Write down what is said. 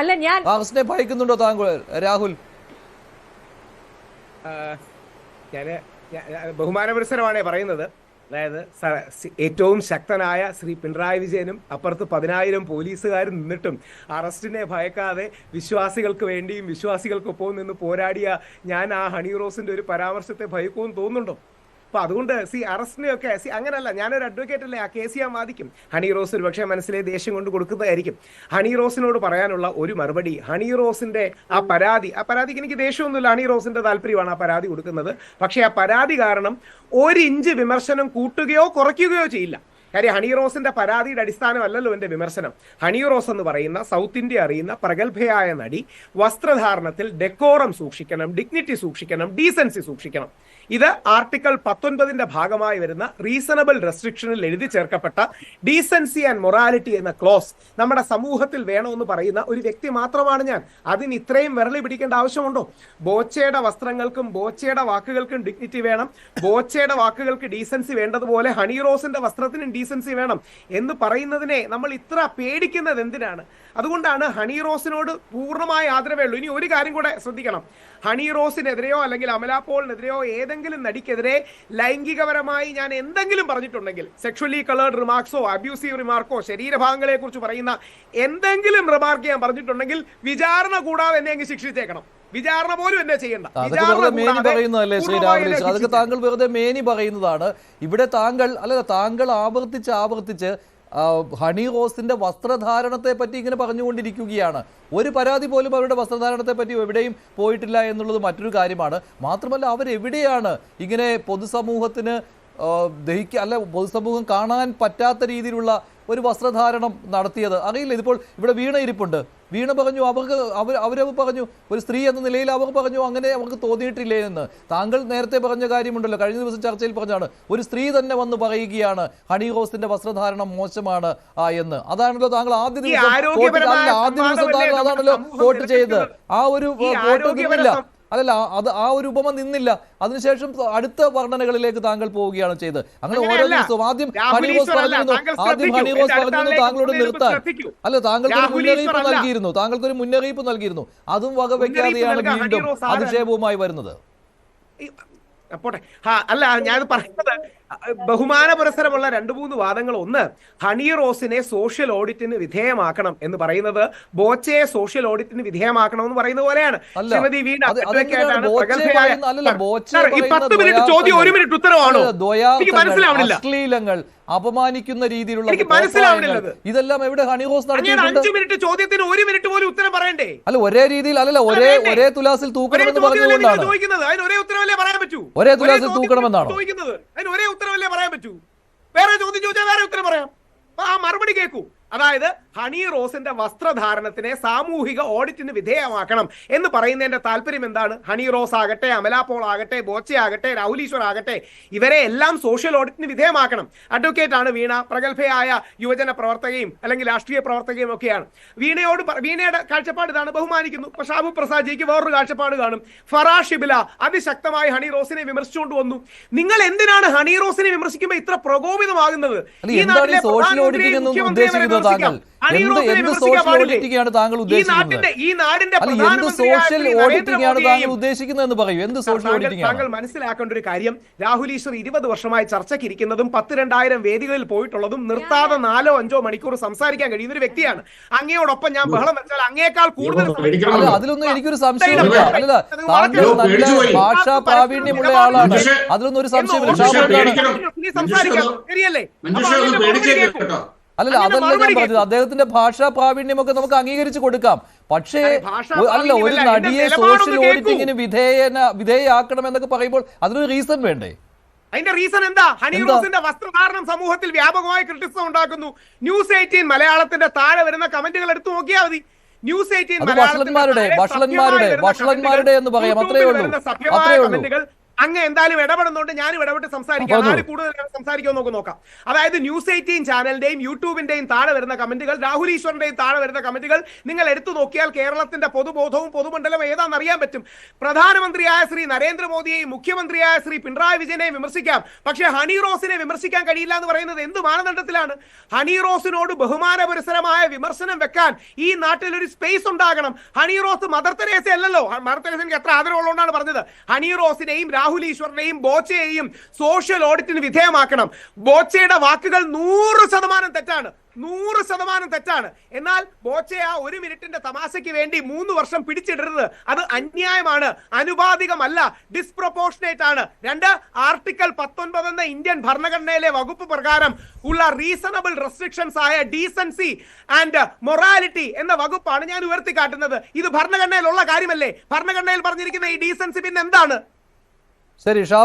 അല്ല ഞാൻ അറസ്റ്റിനെ ഭയക്കുന്നുണ്ടോ താങ്കൾ രാഹുൽ? ഞാന് ബഹുമാനപുരസരമാണേ പറയുന്നത്. അതായത് ഏറ്റവും ശക്തനായ ശ്രീ പിണറായി വിജയനും അപ്പുറത്ത് 10,000 പോലീസുകാരും നിന്നിട്ടും അറസ്റ്റിനെ ഭയക്കാതെ വിശ്വാസികൾക്ക് വേണ്ടിയും വിശ്വാസികൾക്കൊപ്പം നിന്ന് പോരാടിയ ഞാൻ ആ ഹണി റോസിന്റെ ഒരു പരാമർശത്തെ ഭയക്കുമെന്ന് തോന്നുന്നുണ്ടോ? അപ്പൊ അതുകൊണ്ട് അറസ്റ്റിനെയൊക്കെ അങ്ങനല്ല, ഞാനൊരു അഡ്വക്കേറ്റ് അല്ലേ, ആ കേസ് ഞാൻ വാദിക്കും. ഹണി റോസ് ഒരു പക്ഷേ മനസ്സിലെ ദേഷ്യം കൊണ്ട് കൊടുക്കുന്നതായിരിക്കും. ഹണി റോസിനോട് പറയാനുള്ള ഒരു മറുപടി, ഹണി റോസിന്റെ ആ പരാതിക്ക് എനിക്ക് ദേഷ്യമൊന്നുമില്ല, ഹണി റോസിന്റെ താല്പര്യമാണ് ആ പരാതി കൊടുക്കുന്നത്. പക്ഷേ ആ പരാതി കാരണം 1 ഇഞ്ച് വിമർശനം കൂട്ടുകയോ കുറയ്ക്കുകയോ ചെയ്യില്ല. കാര്യം ഹണി റോസിന്റെ പരാതിയുടെ അടിസ്ഥാനമല്ലല്ലോ എന്റെ വിമർശനം. ഹണി റോസ് എന്ന് പറയുന്ന സൗത്ത് ഇന്ത്യ അറിയുന്ന പ്രഗത്ഭയായ നടി വസ്ത്രധാരണത്തിൽ ഡെക്കോറം സൂക്ഷിക്കണം, ഡിഗ്നിറ്റി സൂക്ഷിക്കണം, ഡീസൻസി സൂക്ഷിക്കണം. ഇത് ആർട്ടിക്കിൾ 19 ഭാഗമായി വരുന്ന റീസണബിൾ റെസ്ട്രിക്ഷനിൽ എഴുതി ചേർക്കപ്പെട്ട ഡീസൻസി ആൻഡ് മൊറാലിറ്റി എന്ന ക്ലോസ് നമ്മുടെ സമൂഹത്തിൽ വേണമെന്ന് പറയുന്ന ഒരു വ്യക്തി മാത്രമാണ് ഞാൻ. അതിന് ഇത്രയും വിരളി പിടിക്കേണ്ട ആവശ്യമുണ്ടോ? ബോച്ചയുടെ വസ്ത്രങ്ങൾക്കും ബോച്ചയുടെ വാക്കുകൾക്കും ഡിഗ്നിറ്റി വേണം, ബോച്ചയുടെ വാക്കുകൾക്ക് ഡീസൻസി വേണ്ടതുപോലെ ഹണി റോസിന്റെ വസ്ത്രത്തിനും ഡീസൻസി വേണം എന്ന് പറയുന്നതിനെ നമ്മൾ ഇത്ര പേടിക്കുന്നത് എന്തിനാണ്? അതുകൊണ്ടാണ് ഹണി റോസിനോട് പൂർണ്ണമായ ആദരവേ ഉള്ളൂ. ഇനി ഒരു കാര്യം കൂടെ ശ്രദ്ധിക്കണം, ഹണി റോസിനെതിരെയോ അല്ലെങ്കിൽ അമല പോളിനെതിരെയോ ഏതെങ്കിലും നടിക്കെതിരെ ലൈംഗികപരമായി ഞാൻ എന്തെങ്കിലും പറഞ്ഞിട്ടുണ്ടെങ്കിൽ, സെക്ഷുവലി കളേർഡ് റിമാർക്സോ അബ്യൂസീവ് റിമാർക്കോ ശരീരഭാഗങ്ങളെ കുറിച്ച് പറയുന്ന എന്തെങ്കിലും റിമാർക്ക് ഞാൻ പറഞ്ഞിട്ടുണ്ടെങ്കിൽ വിചാരണ കൂടാതെ എന്നെ അങ്ങ് ശിക്ഷിച്ചേക്കണം. വിചാരണ പോലും എന്നെ ചെയ്യണ്ട. പറയുന്നതല്ലേ ശ്രീ രാഹുൽ? അതൊക്കെ താങ്കൾ വെറുതെ മേനി പറയുന്നതാണ്. ഇവിടെ താങ്കൾ ആവർത്തിച്ച് ഹണി റോസിന്റെ വസ്ത്രധാരണത്തെ പറ്റി ഇങ്ങനെ പറഞ്ഞുകൊണ്ടിരിക്കുകയാണ്. ഒരു പരാതി പോലും അവരുടെ വസ്ത്രധാരണത്തെ പറ്റി എവിടെയും പോയിട്ടില്ല എന്നുള്ളത് മറ്റൊരു കാര്യമാണ്. മാത്രമല്ല അവരെവിടെയാണ് ഇങ്ങനെ പൊതുസമൂഹത്തിന് പൊതുസമൂഹം കാണാൻ പറ്റാത്ത രീതിയിലുള്ള ഒരു വസ്ത്രധാരണം നടത്തിയത്? അറിയില്ല. ഇതിപ്പോൾ ഇവിടെ വീണ ഇരിപ്പുണ്ട്. വീണ പറഞ്ഞു അവരവ് പറഞ്ഞു, ഒരു സ്ത്രീ എന്ന നിലയിൽ അവർ പറഞ്ഞു അങ്ങനെ അവർക്ക് തോന്നിയിട്ടില്ലേ എന്ന്. താങ്കൾ നേരത്തെ പറഞ്ഞ കാര്യമുണ്ടല്ലോ, കഴിഞ്ഞ ദിവസം ചർച്ചയിൽ പറഞ്ഞാണ്, ഒരു സ്ത്രീ തന്നെ വന്ന് പറയുകയാണ് ഹണി റോസിന്റെ വസ്ത്രധാരണം മോശമാണ് എന്ന്. അതാണല്ലോ താങ്കൾ ആദ്യ ദിവസം താങ്കൾ അതാണല്ലോ വോട്ട് ചെയ്തത്. ആ ഒരു വോട്ട് നിന്നില്ല, ആ ഒരു ഉപമ നിന്നില്ല. അതിനുശേഷം അടുത്ത വർണ്ണനകളിലേക്ക് താങ്കൾ പോവുകയാണ് ചെയ്തത്. അങ്ങനെ ഓരോ ദിവസവും ആദ്യം ഹണി റോസ് പറഞ്ഞിരുന്നു താങ്കളോട് നിർത്താൻ. താങ്കൾക്കൊരു മുന്നറിയിപ്പ് നൽകിയിരുന്നു. അതും വകവെക്കാതെയാണ് വീണ്ടും അധിക്ഷേപവുമായി വരുന്നത്. പോട്ടെ. അല്ല, ഞാൻ പറയുന്നത് ബഹുമാന പുരസ്സരമുള്ള 2-3 വാദങ്ങൾ. ഒന്ന്, ഹണി റോസിനെ സോഷ്യൽ ഓഡിറ്റിന് വിധേയമാക്കണം എന്ന് പറയുന്നത് ബോച്ചയെ സോഷ്യൽ ഓഡിറ്റിന് വിധേയമാക്കണം എന്ന് പറയുന്ന പോലെയാണ്. ശ്രീമതി വീണ 10 മിനിറ്റ് ചോദ്യം 1 മിനിറ്റ് ഉത്തരവാണോ? എനിക്ക് മനസ്സിലാവണില്ല. അശ്ലീലങ്ങൾ, അപമാനിക്കുന്ന രീതിയിലുള്ള ഇതെല്ലാം എവിടെ ഹണി റോസ് നടത്തിയിട്ടുണ്ട്? 5 മിനിറ്റ് ചോദ്യത്തിന് 1 മിനിറ്റ് പോലും ഉത്തരം പറയണ്ടേ? ഒരേ രീതിയിൽ ഒരേ തുലാസിൽ തൂക്കണമെന്ന് പറഞ്ഞുകൊണ്ടാണ്. അതിന് ഒരേ ഉത്തരവല്ലേ പറയാൻ പറ്റൂ? ഒരേ തുലാസിൽ തൂക്കണമെന്നാണ് ചോദിക്കുന്നത്. അതിന് ഒരേ ഉത്തരവല്ലേ പറയാൻ പറ്റൂ? വേറെ ചോദ്യം ചോദിച്ചാൽ വേറെ ഉത്തരം പറയാം. ആ മറുപടി കേൾക്കൂ. അതായത് ഹണി റോസിന്റെ വസ്ത്രധാരണത്തിനെ സാമൂഹിക ഓഡിറ്റിന് വിധേയമാക്കണം എന്ന് പറയുന്നതിന്റെ താല്പര്യം എന്താണ്? ഹണി റോസ് ആകട്ടെ, അമല പോൾ ആകട്ടെ, ബോച്ച ആകട്ടെ, രാഹുൽ ഈശ്വർ ആകട്ടെ, ഇവരെ എല്ലാം സോഷ്യൽ ഓഡിറ്റിന് വിധേയമാക്കണം. അഡ്വക്കേറ്റ് ആണ് വീണ, പ്രഗത്ഭയായ യുവജന പ്രവർത്തകയും അല്ലെങ്കിൽ രാഷ്ട്രീയ പ്രവർത്തകയും ഒക്കെയാണ്. വീണയുടെ കാഴ്ചപ്പാട് ഇതാണ്, ബഹുമാനിക്കുന്നു. ഷാബു പ്രസാദ് ജിക്ക് വേറൊരു കാഴ്ചപ്പാട് കാണും. ഫറാഷ് ഷിബില അതിശക്തമായി ഹണി റോസിനെ വിമർശിച്ചുകൊണ്ട് വന്നു. നിങ്ങൾ എന്തിനാണ് ഹണി റോസിനെ വിമർശിക്കുമ്പോൾ ഇത്ര പ്രകോപിതമാകുന്നത്? ഈ നാട്ടിലെ താങ്കൾ മനസ്സിലാക്കേണ്ട ഒരു കാര്യം, രാഹുൽ ഈശ്വർ 20 വർഷമായി ചർച്ചയ്ക്ക് ഇരിക്കുന്നതും 10,000-2000 വേദികളിൽ പോയിട്ടുള്ളതും നിർത്താതെ 4-5 മണിക്കൂർ സംസാരിക്കാൻ കഴിയുന്ന ഒരു വ്യക്തിയാണ്. അങ്ങയോടൊപ്പം ഞാൻ ബഹളം വെച്ചാൽ അങ്ങേക്കാൾ കൂടുതൽ അതിലൊന്നും എനിക്കൊരു സംശയമില്ല. ഭാഷാ പ്രാവീണ്യമുള്ള ആളാണ്, അതിലൊന്നും ഒരു സംശയമില്ല. സംസാരിക്കാം, ശരിയല്ലേ? അതല്ല ഞാൻ പറഞ്ഞത്. അദ്ദേഹത്തിന്റെ ഭാഷാ പ്രാവീണ്യമൊക്കെ നമുക്ക് അംഗീകരിച്ചു കൊടുക്കാം. പക്ഷേ ഒരു നടിയെ സോഷ്യൽ ഓഡിറ്റിങ്ങിന് വിധേയയാക്കണം എന്നൊക്കെ പറയുമ്പോൾ അതിനൊരു റീസൺ വേണ്ടേ? അതിന്റെ റീസൺ എന്താ? ഹണി റോസിന്റെ വസ്ത്രധാരണം സമൂഹത്തിൽ വ്യാപകമായ ക്രിറ്റിസിസം ഉണ്ടാക്കുന്നു. ന്യൂസ് 18 മലയാളത്തിന്റെ താഴെ വരുന്ന കമന്റുകൾ എടുത്തു നോക്കിയാൽ മതി. ന്യൂസ് 18 വഷളന്മാരുടെ എന്ന് പറയാം. അത്രയേ ഉള്ളൂ. അങ്ങ് എന്തായാലും ഇടപെടുന്നുണ്ട്, ഞാനും ഇടപെട്ട് സംസാരിക്കാം. ആര് കൂടുതൽ സംസാരിക്കുമോ നോക്കാം. അതായത് ന്യൂസ് 18 ചാനലിന്റെയും യൂട്യൂബിന്റെയും താഴെ വരുന്ന കമന്റുകൾ, രാഹുൽ ഈശ്വറിന്റെയും താഴെ വരുന്ന കമന്റുകൾ നിങ്ങൾ എടുത്തു നോക്കിയാൽ കേരളത്തിന്റെ പൊതുബോധവും പൊതുമണ്ഡലം ഏതാണെന്ന് അറിയാൻ പറ്റും. പ്രധാനമന്ത്രിയായ ശ്രീ നരേന്ദ്രമോദിയെയും മുഖ്യമന്ത്രിയായ ശ്രീ പിണറായി വിജയനെയും വിമർശിക്കാം, പക്ഷേ ഹണി റോസിനെ വിമർശിക്കാൻ കഴിയില്ല എന്ന് പറയുന്നത് എന്ത് മാനദണ്ഡത്തിലാണ്? ഹണി റോസിനോട് ബഹുമാനപുരസരമായ വിമർശനം വെക്കാൻ ഈ നാട്ടിൽ ഒരു സ്പേസ് ഉണ്ടാകണം. ഹണി റോസ് മദർ തെരേസ അല്ലല്ലോ. മദർ തെരേസയ്ക്ക് എത്ര ആദരവുള്ളതുകൊണ്ടാണ് പറഞ്ഞത്. ഹണി റോസിനെയും രാഹുൽ ഈശ്വറിനെയും ബോച്ചയെയും സോഷ്യൽ ഓഡിറ്റിന് വിധേയമാക്കണം. ബോച്ചയുടെ വാക്കുകൾ 100% തെറ്റാണ്, 100% തെറ്റാണ്. എന്നാൽ ബോച്ചെ ആ 1 മിനിറ്റിന്റെ തമാശയ്ക്ക് വേണ്ടി 3 വർഷം പിടിച്ചിടരുത്. അത് അന്യായമാണ്, അനുപാതികമല്ല, ഡിസ്പ്രൊപ്പോർഷനേറ്റ് ആണ്. 2, ആർട്ടിക്കിൾ 19 എന്ന ഇന്ത്യൻ ഭരണഘടനയിലെ വകുപ്പ് പ്രകാരം ഉള്ള റീസണബിൾ റെസ്ട്രിക്ഷൻസ് ആയ ഡീസൻസി ആൻഡ് മൊറാലിറ്റി എന്ന വകുപ്പാണ് ഞാൻ ഉയർത്തിക്കാട്ടുന്നത്. ഇത് ഭരണഘടനയിലുള്ള കാര്യമല്ലേ? ഭരണഘടനയിൽ പറഞ്ഞിരിക്കുന്ന ഈ ഡീസൻസി പിന്നെ എന്താണ്? ശരി.